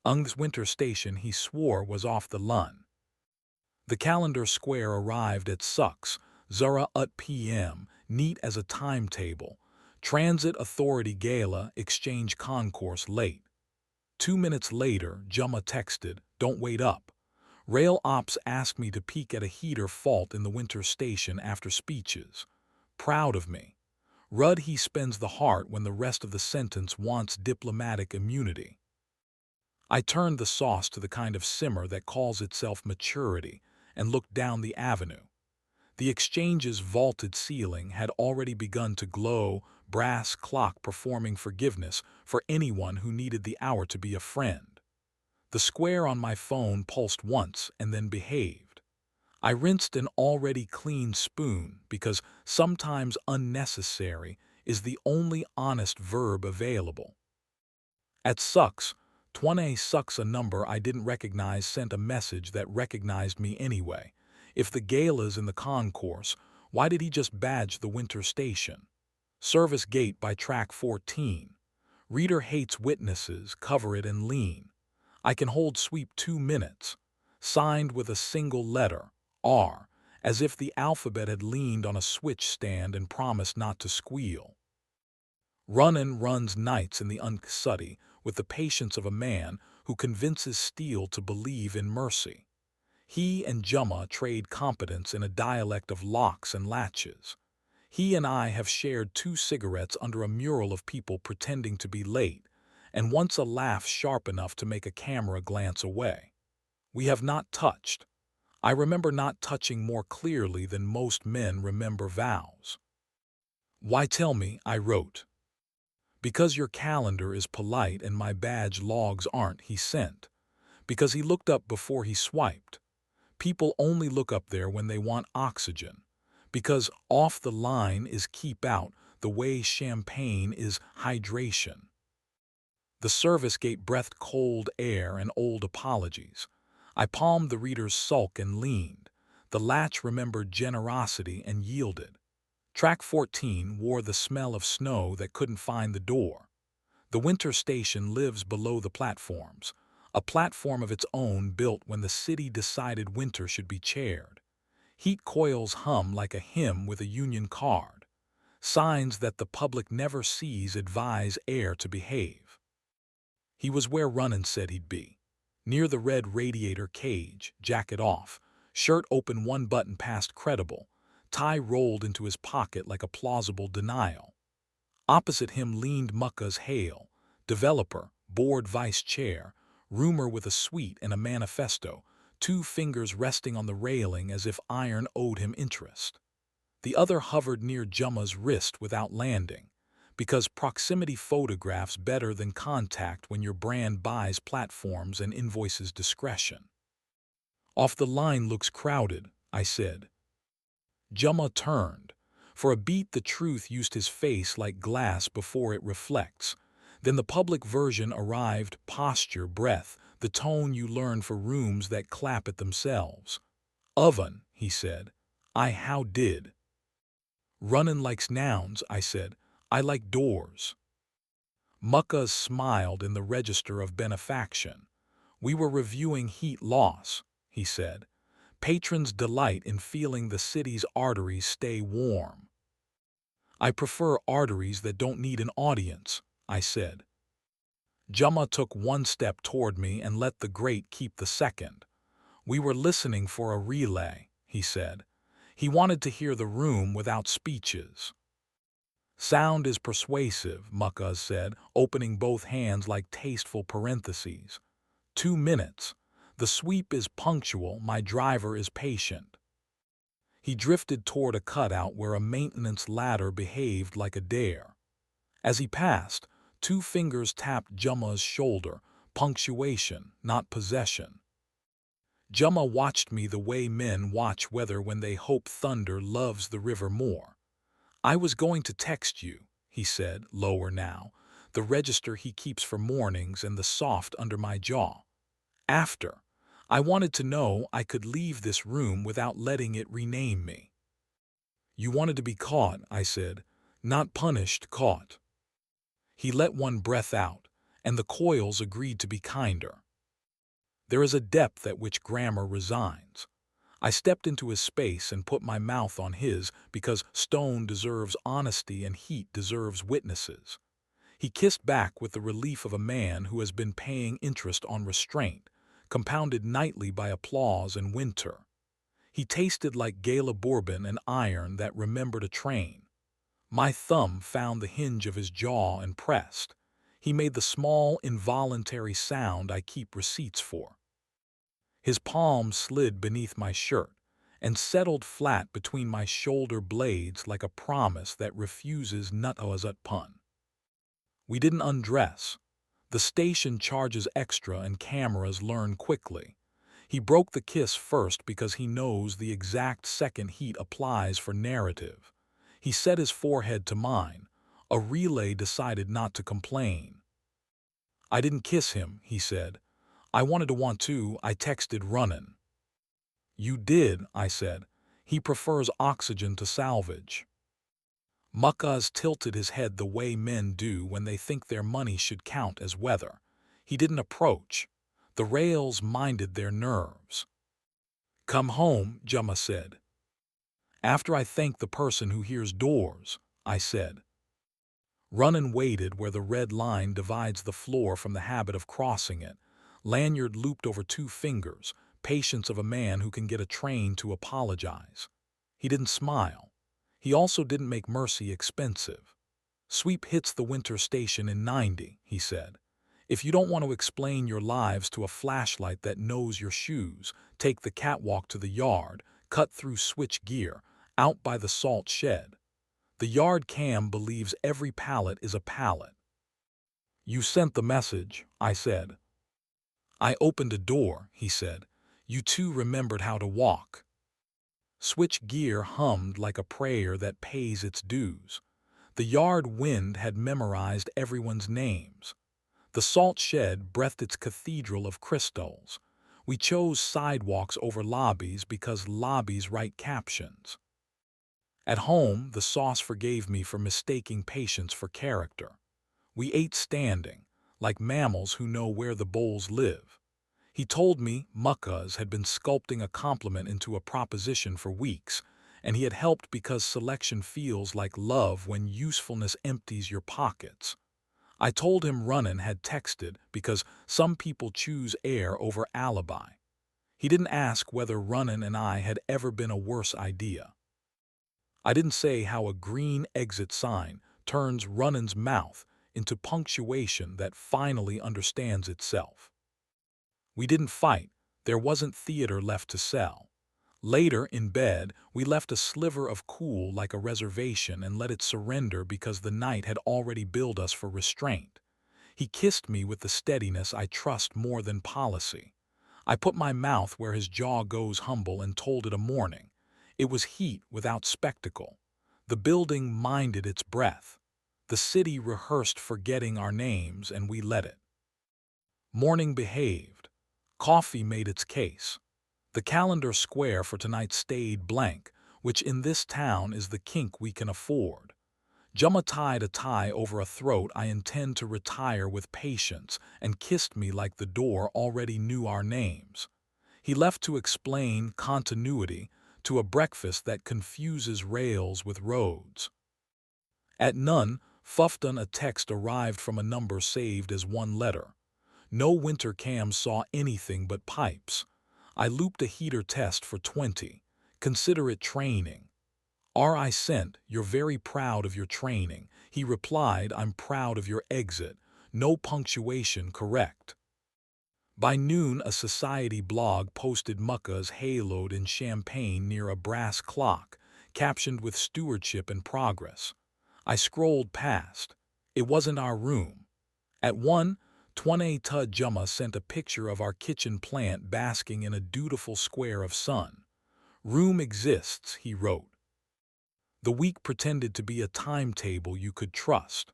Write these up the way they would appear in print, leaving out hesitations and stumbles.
Ung's winter station he swore was off the Lun. The calendar square arrived at Sucks, Zara ut PM, neat as a timetable. Transit Authority Gala Exchange Concourse late. 2 minutes later, Jumma texted, "Don't wait up." Rail Ops asked me to peek at a heater fault in the winter station after speeches. Proud of me. Rud he spends the heart when the rest of the sentence wants diplomatic immunity. I turned the sauce to the kind of simmer that calls itself maturity and looked down the avenue. The exchange's vaulted ceiling had already begun to glow, brass clock performing forgiveness for anyone who needed the hour to be a friend. The square on my phone pulsed once and then behaved. I rinsed an already clean spoon because sometimes unnecessary is the only honest verb available. At Sucks, Twane Sucks, a number I didn't recognize sent a message that recognized me anyway. If the gala's in the concourse, why did he just badge the winter station? Service gate by track 14. Reader hates witnesses, cover it and lean. I can hold sweep 2 minutes. Signed with a single letter, R, as if the alphabet had leaned on a switch stand and promised not to squeal. Runnin runs nights in the unsuddy with the patience of a man who convinces steel to believe in mercy. He and Jumma trade competence in a dialect of locks and latches. He and I have shared 2 cigarettes under a mural of people pretending to be late, and once a laugh sharp enough to make a camera glance away. We have not touched. I remember not touching more clearly than most men remember vows. "Why tell me?" I wrote. "Because your calendar is polite and my badge logs aren't," he sent. Because he looked up before he swiped. People only look up there when they want oxygen. Because off the line is keep out the way champagne is hydration. The service gate breathed cold air and old apologies. I palmed the reader's sulk and leaned. The latch remembered generosity and yielded. Track 14 wore the smell of snow that couldn't find the door. The winter station lives below the platforms, a platform of its own built when the city decided winter should be chaired. Heat coils hum like a hymn with a union card. Signs that the public never sees advise air to behave. He was where Runnin said he'd be. Near the red radiator cage, jacket off, shirt open 1 button past credible, tie rolled into his pocket like a plausible denial. Opposite him leaned Mucka's Hale, developer, board vice chair, rumor with a suite and a manifesto, 2 fingers resting on the railing as if iron owed him interest. The other hovered near Jumma's wrist without landing, because proximity photographs better than contact when your brand buys platforms and invoices discretion. "Off the line looks crowded," I said. Jumma turned. For a beat the truth used his face like glass before it reflects. Then the public version arrived, posture, breath, the tone you learn for rooms that clap at themselves. "Oven," he said. I how did. "Runnin' likes nouns," I said. "I like doors." Muckas smiled in the register of benefaction. "We were reviewing heat loss," he said. "Patrons delight in feeling the city's arteries stay warm." "I prefer arteries that don't need an audience," I said. Jumma took 1 step toward me and let the grate keep the second. "We were listening for a relay," he said. He wanted to hear the room without speeches. "Sound is persuasive," Muckas said, opening both hands like tasteful parentheses. 2 minutes. The sweep is punctual, my driver is patient. He drifted toward a cutout where a maintenance ladder behaved like a dare. As he passed, 2 fingers tapped Jumma's shoulder, punctuation, not possession. Jumma watched me the way men watch weather when they hope thunder loves the river more. "I was going to text you," he said, lower now, the register he keeps for mornings and the soft under my jaw. "After. I wanted to know I could leave this room without letting it rename me." "You wanted to be caught," I said. "Not punished, caught." He let 1 breath out, and the coils agreed to be kinder. There is a depth at which grammar resigns. I stepped into his space and put my mouth on his because stone deserves honesty and heat deserves witnesses. He kissed back with the relief of a man who has been paying interest on restraint, compounded nightly by applause and winter. He tasted like Gala bourbon and iron that remembered a train. My thumb found the hinge of his jaw and pressed. He made the small, involuntary sound I keep receipts for. His palm slid beneath my shirt and settled flat between my shoulder blades like a promise that refuses nutawazut pun. We didn't undress. The station charges extra and cameras learn quickly. He broke the kiss first because he knows the exact second heat applies for narrative. He set his forehead to mine. A relay decided not to complain. I didn't kiss him, he said. I wanted to want to, I texted Runnin. You did, I said. He prefers oxygen to salvage. Muckaz tilted his head the way men do when they think their money should count as weather. He didn't approach. The rails minded their nerves. Come home, Jumma said. After I thank the person who hears doors, I said. Runnin waited where the red line divides the floor from the habit of crossing it. Lanyard looped over 2 fingers, patience of a man who can get a train to apologize. He didn't smile. He also didn't make mercy expensive. Sweep hits the winter station in 90, he said. If you don't want to explain your lives to a flashlight that knows your shoes, take the catwalk to the yard, cut through switch gear, out by the salt shed. The yard cam believes every pallet is a pallet. You sent the message, I said. I opened a door, he said. You two remembered how to walk. Switch gear hummed like a prayer that pays its dues. The yard wind had memorized everyone's names. The salt shed breathed its cathedral of crystals. We chose sidewalks over lobbies because lobbies write captions. At home, the sauce forgave me for mistaking patience for character. We ate standing, like mammals who know where the bowls live. He told me Muckaz had been sculpting a compliment into a proposition for weeks, and he had helped because selection feels like love when usefulness empties your pockets. I told him Runnin had texted because some people choose air over alibi. He didn't ask whether Runnin and I had ever been a worse idea. I didn't say how a green exit sign turns Runnin's mouth into punctuation that finally understands itself. We didn't fight. There wasn't theater left to sell. Later, in bed, we left a sliver of cool like a reservation and let it surrender because the night had already billed us for restraint. He kissed me with the steadiness I trust more than policy. I put my mouth where his jaw goes humble and told it a morning. It was heat without spectacle. The building minded its breath. The city rehearsed forgetting our names and we let it. Morning behaved. Coffee made its case. The calendar square for tonight stayed blank, which in this town is the kink we can afford. Jumma tied a tie over a throat I intend to retire with patience and kissed me like the door already knew our names. He left to explain continuity to a breakfast that confuses rails with roads. At none, Fufton a text arrived from a number saved as 1 letter. No winter cam saw anything but pipes. I looped a heater test for 20. Consider it training. I sent, you're very proud of your training. He replied, I'm proud of your exit. No punctuation correct. By noon, a society blog posted Muckaz haloed in champagne near a brass clock, captioned with stewardship and progress. I scrolled past. It wasn't our room. At 1, Twane Tud Jumma sent a picture of our kitchen plant basking in a dutiful square of sun. Room exists, he wrote. The week pretended to be a timetable you could trust.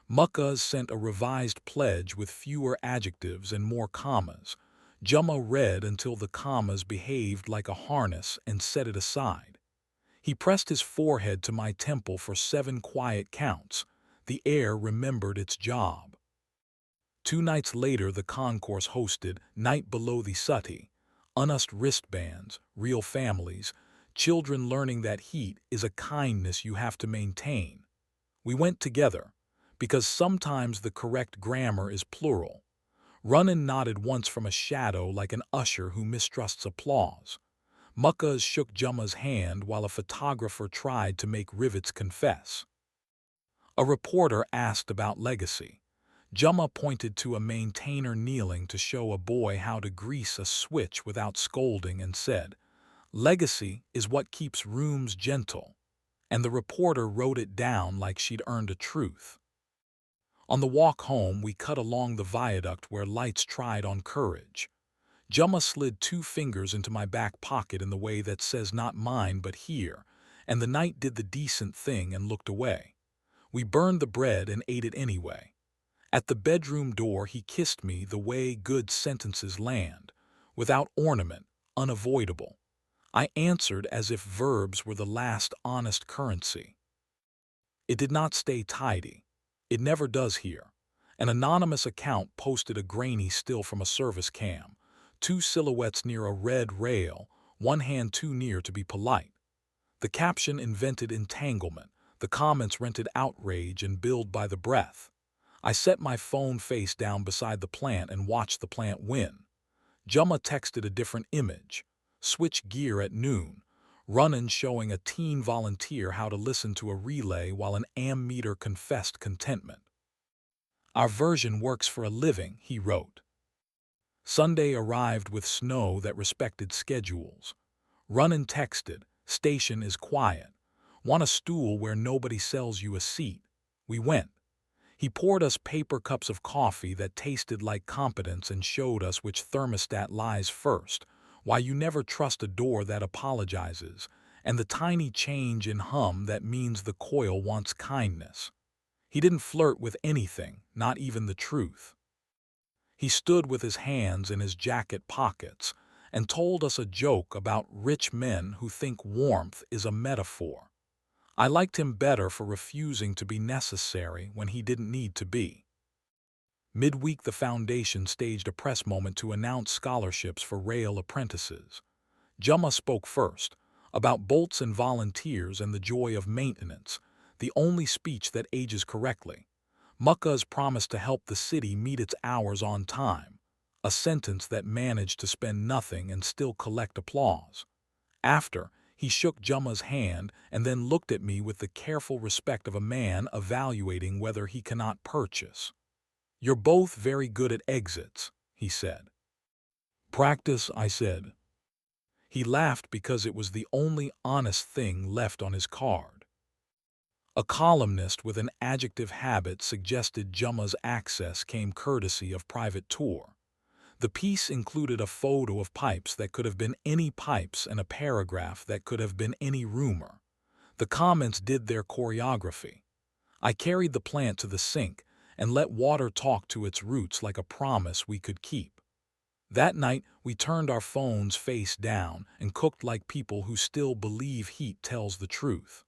Muckaz sent a revised pledge with fewer adjectives and more commas. Jumma read until the commas behaved like a harness and set it aside. He pressed his forehead to my temple for 7 quiet counts. The air remembered its job. 2 nights later, the concourse hosted Night Below the Sutti, unused wristbands, real families, children learning that heat is a kindness you have to maintain. We went together, because sometimes the correct grammar is plural. Runnan nodded once from a shadow like an usher who mistrusts applause. Mukkaz shook Jumma's hand while a photographer tried to make rivets confess. A reporter asked about legacy. Jumma pointed to a maintainer kneeling to show a boy how to grease a switch without scolding and said, "Legacy is what keeps rooms gentle." And the reporter wrote it down like she'd earned a truth. On the walk home, we cut along the viaduct where lights tried on courage. Jumma slid 2 fingers into my back pocket in the way that says not mine but here, and the night did the decent thing and looked away. We burned the bread and ate it anyway. At the bedroom door, he kissed me the way good sentences land, without ornament, unavoidable. I answered as if verbs were the last honest currency. It did not stay tidy. It never does here. An anonymous account posted a grainy still from a service cam, 2 silhouettes near a red rail, one hand too near to be polite. The caption invented entanglement, the comments rented outrage and billed by the breath. I set my phone face down beside the plant and watched the plant win. Jumma texted a different image. Switch gear at noon. Runnan showing a teen volunteer how to listen to a relay while an ammeter confessed contentment. Our version works for a living, he wrote. Sunday arrived with snow that respected schedules. Runnan texted, "Station is quiet. Want a stool where nobody sells you a seat?" We went. He poured us paper cups of coffee that tasted like competence and showed us which thermostat lies first, why you never trust a door that apologizes, and the tiny change in hum that means the coil wants kindness. He didn't flirt with anything, not even the truth. He stood with his hands in his jacket pockets and told us a joke about rich men who think warmth is a metaphor. I liked him better for refusing to be necessary when he didn't need to be. Midweek, the foundation staged a press moment to announce scholarships for rail apprentices. Jumma spoke first, about bolts and volunteers and the joy of maintenance, the only speech that ages correctly. Mukkaz promised to help the city meet its hours on time, a sentence that managed to spend nothing and still collect applause. After, he shook Jumma's hand and then looked at me with the careful respect of a man evaluating whether he cannot purchase. "You're both very good at exits," he said. "Practice," I said. He laughed because it was the only honest thing left on his card. A columnist with an adjective habit suggested Jumma's access came courtesy of Private Tour. The piece included a photo of pipes that could have been any pipes and a paragraph that could have been any rumor. The comments did their choreography. I carried the plant to the sink and let water talk to its roots like a promise we could keep. That night, we turned our phones face down and cooked like people who still believe heat tells the truth.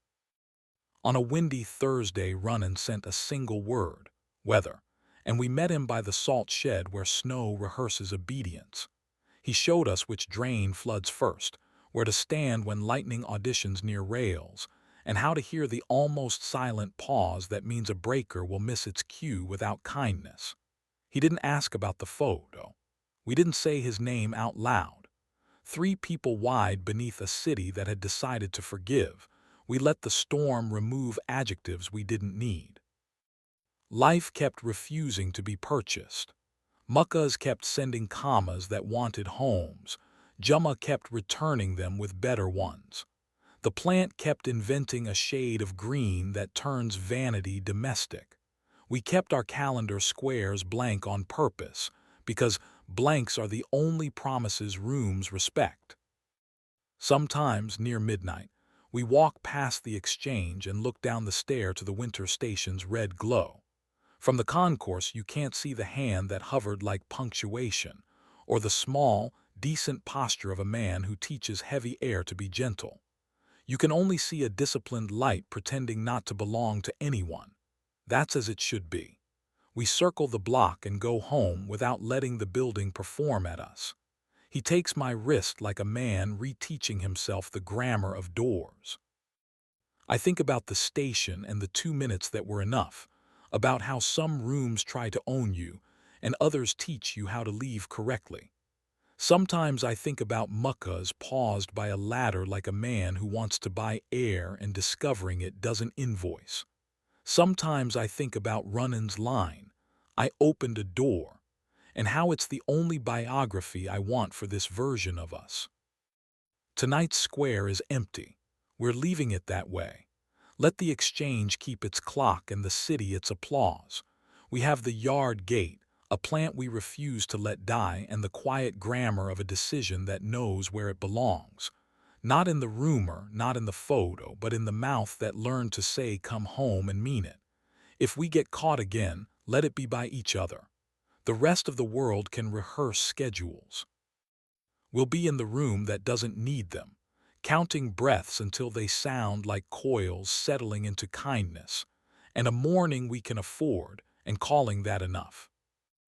On a windy Thursday, Runnan sent a single word, weather, and we met him by the salt shed where snow rehearses obedience. He showed us which drain floods first, where to stand when lightning auditions near rails, and how to hear the almost silent pause that means a breaker will miss its cue without kindness. He didn't ask about the photo. We didn't say his name out loud. 3 people wide beneath a city that had decided to forgive, we let the storm remove adjectives we didn't need. Life kept refusing to be purchased. Mukkaz kept sending commas that wanted homes. Jumma kept returning them with better ones. The plant kept inventing a shade of green that turns vanity domestic. We kept our calendar squares blank on purpose, because blanks are the only promises rooms respect. Sometimes, near midnight, we walk past the exchange and look down the stair to the winter station's red glow. From the concourse, you can't see the hand that hovered like punctuation, or the small, decent posture of a man who teaches heavy air to be gentle. You can only see a disciplined light pretending not to belong to anyone. That's as it should be. We circle the block and go home without letting the building perform at us. He takes my wrist like a man reteaching himself the grammar of doors. I think about the station and the 2 minutes that were enough, about how some rooms try to own you and others teach you how to leave correctly. Sometimes I think about muckas paused by a ladder like a man who wants to buy air and discovering it doesn't invoice. Sometimes I think about Runnan's line, "I opened a door," and how it's the only biography I want for this version of us. Tonight's square is empty. We're leaving it that way. Let the exchange keep its clock and the city its applause. We have the yard gate, a plant we refuse to let die, and the quiet grammar of a decision that knows where it belongs. Not in the rumor, not in the photo, but in the mouth that learned to say come home and mean it. If we get caught again, let it be by each other. The rest of the world can rehearse schedules. We'll be in the room that doesn't need them, counting breaths until they sound like coils settling into kindness, and a morning we can afford and calling that enough.